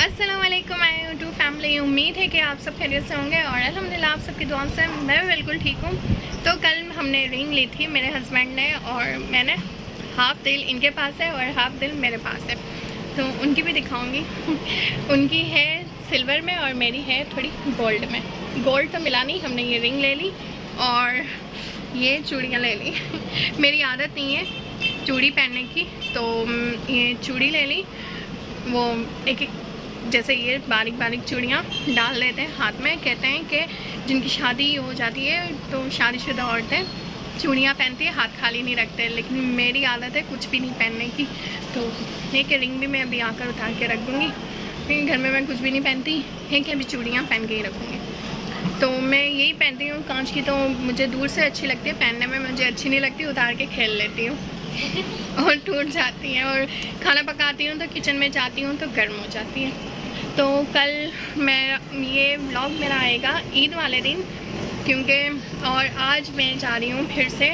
अस्सलाम वालेकुम my YouTube family. उम्मीद है कि आप सब खैरियत से होंगे और अल्हम्दुलिल्लाह आप सबकी दुआ से मैं भी बिल्कुल ठीक हूँ। तो कल हमने रिंग ली थी मेरे हस्बैंड ने और मैंने। हाफ दिल इनके पास है और हाफ दिल मेरे पास है, तो उनकी भी दिखाऊंगी। उनकी है सिल्वर में और मेरी है थोड़ी गोल्ड में। गोल्ड तो मिला नहीं, हमने ये रिंग ले ली और ये चूड़ियाँ ले ली। मेरी आदत नहीं है चूड़ी पहनने की, तो ये चूड़ी ले ली। वो एक जैसे ये बारीक बारीक चूड़ियाँ डाल लेते हैं हाथ में। कहते हैं कि जिनकी शादी हो जाती है तो शादीशुदा औरतें चूड़ियाँ पहनती है, हाथ खाली नहीं रखते। लेकिन मेरी आदत है कुछ भी नहीं पहनने की, तो एक रिंग भी मैं अभी आकर उतार के रख दूँगी। लेकिन घर में मैं कुछ भी नहीं पहनती है कि अभी चूड़ियाँ पहन के ही रखूँगी। तो मैं यही पहनती हूँ कांच की, तो मुझे दूर से अच्छी लगती है, पहनने में मुझे अच्छी नहीं लगती, उतार के खेल लेती हूँ और टूट जाती हैं। और खाना पकाती हूँ तो किचन में जाती हूँ तो गर्म हो जाती है। तो कल मैं ये व्लॉग मेरा आएगा ईद वाले दिन, क्योंकि और आज मैं जा रही हूँ फिर से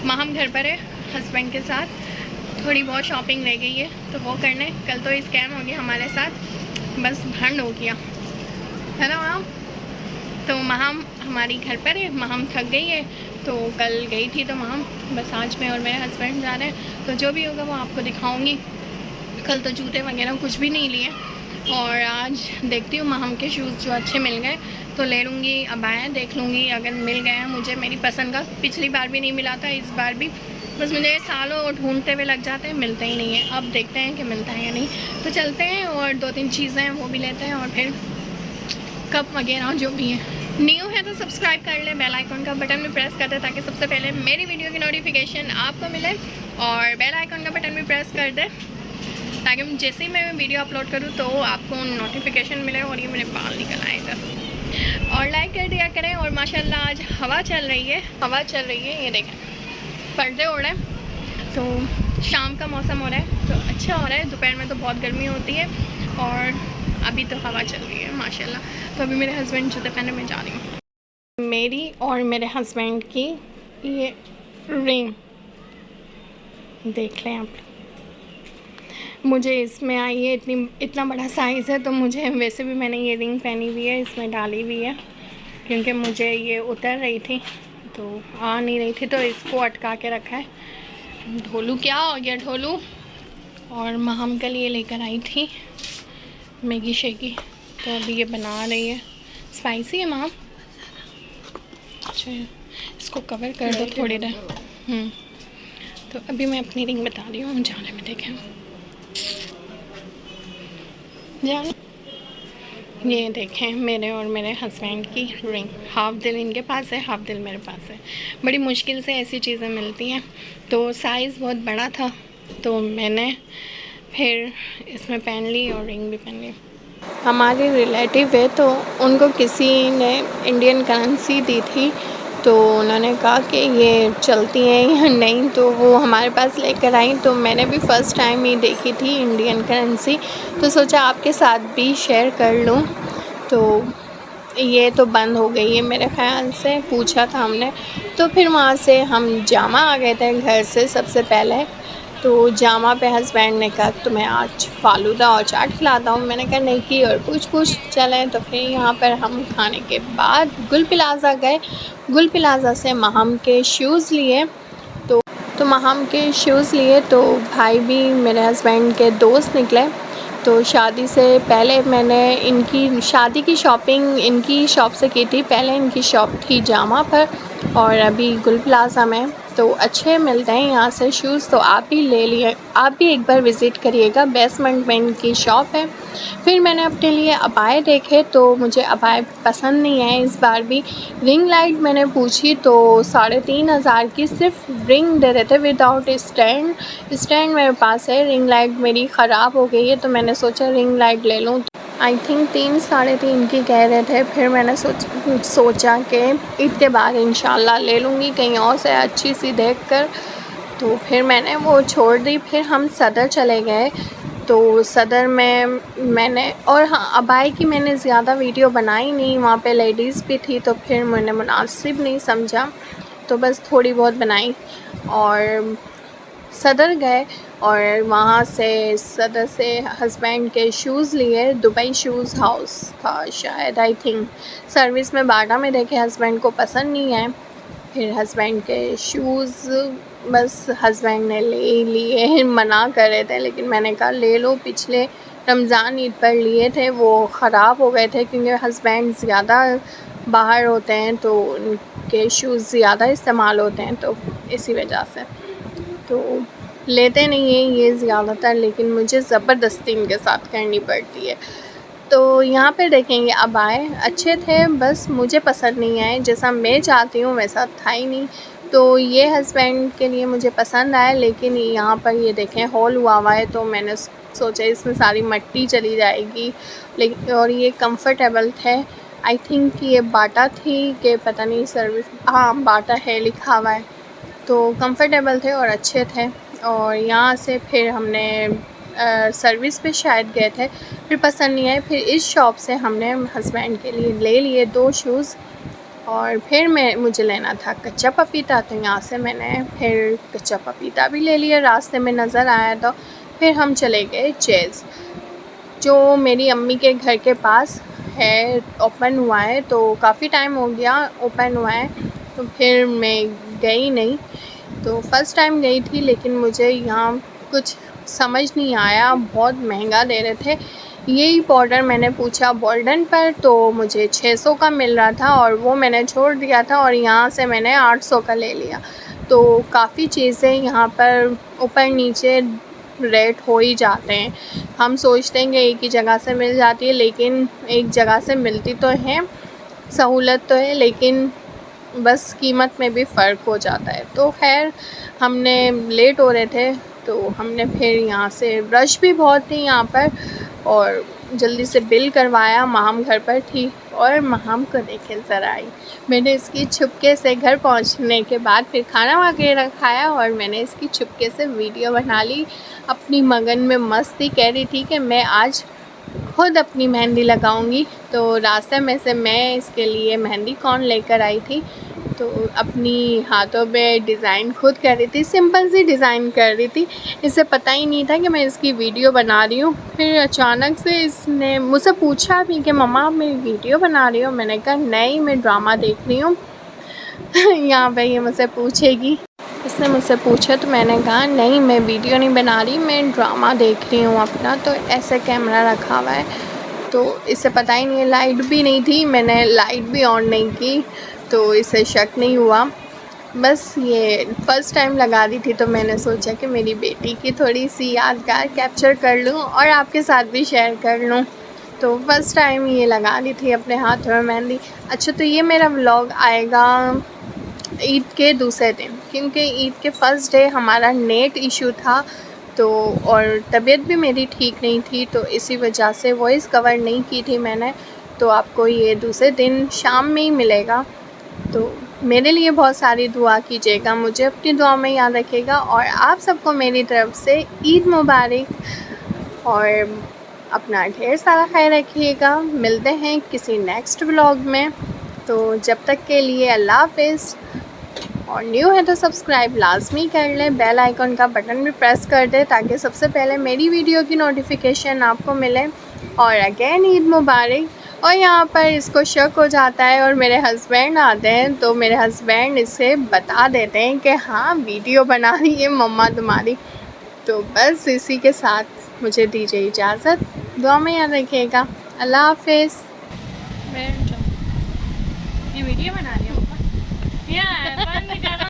माहम घर पर है हस्बैंड के साथ। थोड़ी बहुत शॉपिंग रह गई है तो वो करने। कल तो स्कैम हो गया हमारे साथ, बस भंड हो गया है ना माम। तो माहम हमारी घर पर है, माहम थक गई है तो कल गई थी, तो माहम बस आज मैं और मेरे हस्बैंड जा रहे हैं। तो जो भी होगा वो आपको दिखाऊंगी। कल तो जूते वगैरह कुछ भी नहीं लिए और आज देखती हूँ माहम के शूज़ जो अच्छे मिल गए तो ले लूँगी। अब आया देख लूँगी अगर मिल गए मुझे मेरी पसंद का। पिछली बार भी नहीं मिला था, इस बार भी बस मुझे सालों ढूंढते हुए लग जाते हैं, मिलते ही नहीं है। अब देखते हैं कि मिलता है या नहीं। तो चलते हैं और 2-3 चीज़ें हैं वो भी लेते हैं और फिर कप वगैरह जो भी है। न्यू है तो सब्सक्राइब कर ले, बेल आइकन का बटन भी प्रेस कर दे ताकि सबसे पहले मेरी वीडियो की नोटिफिकेशन आपको मिले। और बेल आइकन का बटन भी प्रेस कर दे ताकि जैसे ही मैं वीडियो अपलोड करूँ तो आपको नोटिफिकेशन मिले। और ये मेरे बाल निकल आए इधर। और लाइक कर दिया करें। और माशाल्लाह आज हवा चल रही है, हवा चल रही है। ये देखें पर्दे ओढ़ रहे हैं, तो शाम का मौसम हो रहा है तो अच्छा हो रहा है। दोपहर में तो बहुत गर्मी होती है और अभी तो हवा चल रही है माशाल्लाह। तो अभी मेरे हस्बैंड जूते पहने मैं जा रही हूँ। मेरी और मेरे हस्बैंड की ये रिंग देख लें आप। मुझे इसमें आई है इतना बड़ा साइज़ है, तो मुझे वैसे भी मैंने ये रिंग पहनी हुई है, इसमें डाली हुई है क्योंकि मुझे ये उतर रही थी तो आ नहीं रही थी, तो इसको अटका के रखा है। ढोलू क्या हो गया ढोलू। और माहम के लिए लेकर आई थी मैगी शेगी, तो अभी ये बना रही है। स्पाइसी है माम। अच्छा इसको कवर कर दो थोड़ी देर। तो अभी मैं अपनी रिंग बता रही हूँ जाने में। देखें जाने, ये देखें मेरे और मेरे हस्बैंड की रिंग। हाफ दिल इनके पास है, हाफ दिल मेरे पास है। बड़ी मुश्किल से ऐसी चीज़ें मिलती हैं। तो साइज़ बहुत बड़ा था तो मैंने फिर इसमें पहन ली और रिंग भी पहन ली। हमारे रिलेटिव है तो उनको किसी ने इंडियन करेंसी दी थी, तो उन्होंने कहा कि ये चलती हैं या नहीं, तो वो हमारे पास लेकर आई। तो मैंने भी फ़र्स्ट टाइम ही देखी थी इंडियन करेंसी, तो सोचा आपके साथ भी शेयर कर लूँ। तो ये तो बंद हो गई है मेरे ख़्याल से, पूछा था हमने। तो फिर वहाँ से हम जामा आ गए थे घर से सबसे पहले। तो जामा पे हस्बैंड ने कहा तो मैं आज फालूदा और चाट खिलाता हूँ। मैंने कहा नहीं की और पूछ चलें। तो फिर यहाँ पर हम खाने के बाद गुल प्लाज़ा गए। गुल प्लाज़ा से माहम के शूज़ लिए। तो माहम के शूज़ लिए तो भाई भी मेरे हस्बैंड के दोस्त निकले। तो शादी से पहले मैंने इनकी शादी की शॉपिंग इनकी शॉप से की थी। पहले इनकी शॉप थी जामा पर और अभी गुल प्लाज़ा में। तो अच्छे मिलते हैं यहाँ से शूज़, तो आप भी ले लिए, आप भी एक बार विज़िट करिएगा। बेसमेंट में इनकी शॉप है। फिर मैंने अपने लिए अबाए देखे तो मुझे अबाए पसंद नहीं है इस बार भी। रिंग लाइट मैंने पूछी तो 3,500 की सिर्फ रिंग दे रहे थे विदाउट स्टैंड। स्टैंड मेरे पास है, रिंग लाइट मेरी ख़राब हो गई है तो मैंने सोचा रिंग लाइट ले लूँ। आई थिंक 3-3.5 की कह रहे थे। फिर मैंने सोचा कि ईद के बाद इंशाल्लाह ले लूँगी कहीं और से अच्छी सी देखकर। तो फिर मैंने वो छोड़ दी। फिर हम सदर चले गए। तो सदर में मैंने और हाँ अबाई की मैंने ज़्यादा वीडियो बनाई नहीं, वहाँ पे लेडीज़ भी थी तो फिर मैंने मुनासिब नहीं समझा, तो बस थोड़ी बहुत बनाई। और सदर गए और वहाँ से सदर से हस्बैंड के शूज़ लिए। दुबई शूज़ हाउस था शायद, आई थिंक। सर्विस में बाटा में देखे, हस्बैंड को पसंद नहीं आए। फिर हस्बैंड के शूज़ बस हस्बैंड ने ले लिए, मना कर रहे थे लेकिन मैंने कहा ले लो। पिछले रमज़ान ईद पर लिए थे, वो ख़राब हो गए थे क्योंकि हस्बैंड ज़्यादा बाहर होते हैं तो उनके शूज़ ज़्यादा इस्तेमाल होते हैं, तो इसी वजह से तो लेते नहीं हैं ये ज़्यादातर, लेकिन मुझे ज़बरदस्ती इनके साथ करनी पड़ती है। तो यहाँ पे देखेंगे अब आए, अच्छे थे, बस मुझे पसंद नहीं आए। जैसा मैं चाहती हूँ वैसा था ही नहीं। तो ये हस्बैंड के लिए मुझे पसंद आया, लेकिन यहाँ पर ये देखें होल हुआ है, तो मैंने सोचा इसमें सारी मिट्टी चली जाएगी। लेकिन और ये कंफर्टेबल थे। आई थिंक ये बाटा थी कि पता नहीं सर्विस, हाँ बाटा है लिखा हुआ है। तो कंफर्टेबल थे और अच्छे थे। और यहाँ से फिर हमने सर्विस पे शायद गए थे, फिर पसंद नहीं आए। फिर इस शॉप से हमने हस्बैंड के लिए ले लिए 2 शूज़। और फिर मुझे लेना था कच्चा पपीता, तो यहाँ से मैंने फिर कच्चा पपीता भी ले लिया, रास्ते में नज़र आया तो। फिर हम चले गए चेज़, जो मेरी अम्मी के घर के पास है, ओपन हुआ है। तो काफ़ी टाइम हो गया ओपन हुआ है, तो फिर मैं गई नहीं। तो फ़र्स्ट टाइम गई थी, लेकिन मुझे यहाँ कुछ समझ नहीं आया, बहुत महंगा दे रहे थे। यही पाउडर मैंने पूछा बोल्डन पर, तो मुझे 600 का मिल रहा था और वो मैंने छोड़ दिया था, और यहाँ से मैंने 800 का ले लिया। तो काफ़ी चीज़ें यहाँ पर ऊपर नीचे रेट हो ही जाते हैं। हम सोचते हैं कि एक ही जगह से मिल जाती है, लेकिन एक जगह से मिलती तो है, सहूलत तो है, लेकिन बस कीमत में भी फ़र्क हो जाता है। तो खैर हमने लेट हो रहे थे, तो हमने फिर यहाँ से रश भी बहुत थी यहाँ पर, और जल्दी से बिल करवाया। माम घर पर थी और माम को देखे ज़रा आई। मैंने इसकी छुपके से घर पहुँचने के बाद फिर खाना वगैरह खाया और मैंने इसकी छुपके से वीडियो बना ली। अपनी मगन में मस्ती, कह रही थी कि मैं आज खुद अपनी मेहंदी लगाऊंगी। तो रास्ते में से मैं इसके लिए मेहंदी कौन लेकर आई थी, तो अपनी हाथों में डिज़ाइन खुद कर रही थी, सिंपल सी डिज़ाइन कर रही थी। इसे पता ही नहीं था कि मैं इसकी वीडियो बना रही हूँ। फिर अचानक से इसने मुझसे पूछा भी कि मम्मा आप मेरी वीडियो बना रही हो। मैंने कहा नहीं, मैं ड्रामा देख रही हूँ। यहाँ पे ये मुझसे पूछेगी, इसने मुझसे पूछा तो मैंने कहा नहीं, मैं वीडियो नहीं बना रही, मैं ड्रामा देख रही हूँ अपना। तो ऐसे कैमरा रखा हुआ है, तो इसे पता ही नहीं है। लाइट भी नहीं थी, मैंने लाइट भी ऑन नहीं की, तो इसे शक नहीं हुआ। बस ये फ़र्स्ट टाइम लगा दी थी, तो मैंने सोचा कि मेरी बेटी की थोड़ी सी यादगार कैप्चर कर लूँ और आपके साथ भी शेयर कर लूँ। तो फ़र्स्ट टाइम ये लगा दी थी अपने हाथों में मेहंदी। अच्छा, तो ये मेरा व्लॉग आएगा ईद के दूसरे दिन, क्योंकि ईद के फ़र्स्ट डे हमारा नेट इशू था, तो और तबीयत भी मेरी ठीक नहीं थी, तो इसी वजह से वॉइस कवर नहीं की थी मैंने। तो आपको ये दूसरे दिन शाम में ही मिलेगा। तो मेरे लिए बहुत सारी दुआ कीजिएगा, मुझे अपनी दुआ में याद रखिएगा, और आप सबको मेरी तरफ़ से ईद मुबारक। और अपना ढेर सारा ख्याल रखिएगा। मिलते हैं किसी नेक्स्ट व्लॉग में। तो जब तक के लिए अल्लाह हाफ़िज़। और न्यू है तो सब्सक्राइब लाजमी कर लें, बेल आइकन का बटन भी प्रेस कर दें ताकि सबसे पहले मेरी वीडियो की नोटिफिकेशन आपको मिले। और अगेन ईद मुबारक। और यहाँ पर इसको शक हो जाता है और मेरे हस्बैंड आते हैं, तो मेरे हस्बैंड इसे बता देते हैं कि हाँ वीडियो बना रही है मम्मा तुम्हारी। तो बस इसी के साथ मुझे दीजिए इजाज़त, दुआ में याद रखिएगा। अल्लाह हाफ़िज़। ये वीडियो बना रही हूँ।